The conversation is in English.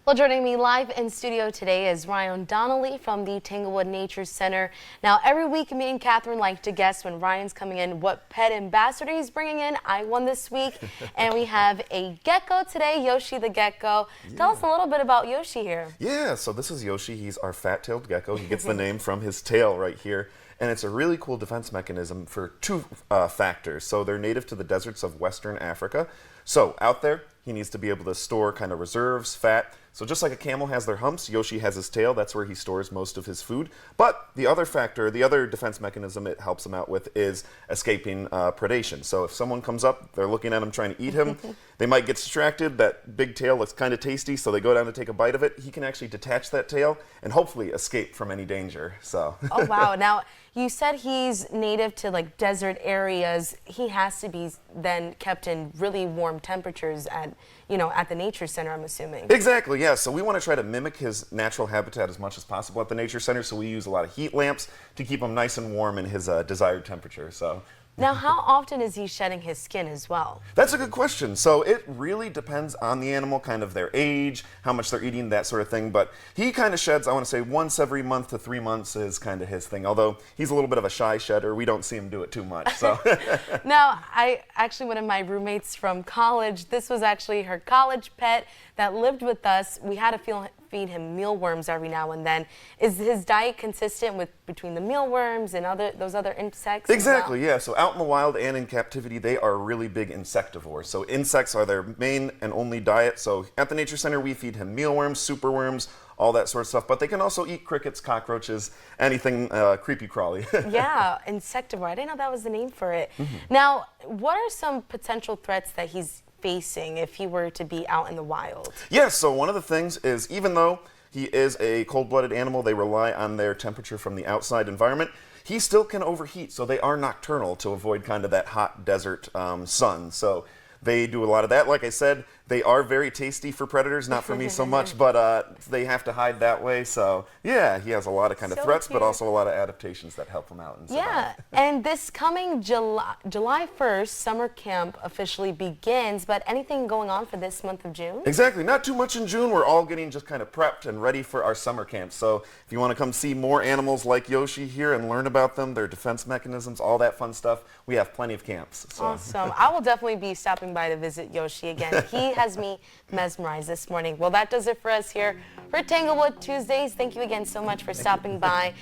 Well, joining me live in studio today is Ryan Donnelly from the Tanglewood Nature Center. Now, every week, me and Catherine like to guess when Ryan's coming in what pet ambassador he's bringing in. I won this week, and we have a gecko today, Yoshi the Gecko. Yeah. Tell us a little bit about Yoshi here. Yeah, so this is Yoshi. He's our fat-tailed gecko. He gets the name from his tail right here. And it's a really cool defense mechanism for two factors. So they're native to the deserts of Western Africa. So out there, he needs to be able to store kind of reserves, fat. So just like a camel has their humps, Yoshi has his tail. That's where he stores most of his food. But the other factor, the other defense mechanism it helps him out with is escaping predation. So if someone comes up, they're looking at him trying to eat him, they might get distracted. That big tail looks kind of tasty, so they go down to take a bite of it. He can actually detach that tail and hopefully escape from any danger. So. Oh, wow. Now, you said he's native to like desert areas. He has to be then kept in really warm temperatures at the nature center, I'm assuming. Exactly, yeah. So we want to try to mimic his natural habitat as much as possible at the nature center. So we use a lot of heat lamps to keep him nice and warm in his desired temperature. So. Now, how often is he shedding his skin as well? That's a good question. So it really depends on the animal, kind of their age, how much they're eating, that sort of thing. But he kind of sheds, I want to say, once every month to 3 months is kind of his thing. Although he's a little bit of a shy shedder, we don't see him do it too much. So. Now, one of my roommates from college, this was actually her college pet that lived with us. We had to feed him mealworms every now and then. Is his diet consistent with between the mealworms and those other insects? Exactly, yeah. So out in the wild and in captivity, they are really big insectivores. So insects are their main and only diet. So at the Nature Center, we feed him mealworms, superworms, all that sort of stuff. But they can also eat crickets, cockroaches, anything creepy crawly. Yeah, insectivore. I didn't know that was the name for it. Now, what are some potential threats that he's facing if he were to be out in the wild? Yes, so one of the things is even though he is a cold-blooded animal, they rely on their temperature from the outside environment, he still can overheat, so they are nocturnal to avoid kind of that hot desert sun. So they do a lot of that. Like I said, they are very tasty for predators, not for me so much, but they have to hide that way. So yeah, he has a lot of kind of threats, but also a lot of adaptations that help him out. And yeah, and this coming July 1st, summer camp officially begins, but anything going on for this month of June? Exactly, not too much in June. We're all getting just kind of prepped and ready for our summer camp. So if you want to come see more animals like Yoshi here and learn about them, their defense mechanisms, all that fun stuff, we have plenty of camps. So. Awesome. I will definitely be stopping by to visit Yoshi again. He has me mesmerized this morning. Well, that does it for us here for Tanglewood Tuesdays. Thank you again so much for stopping by.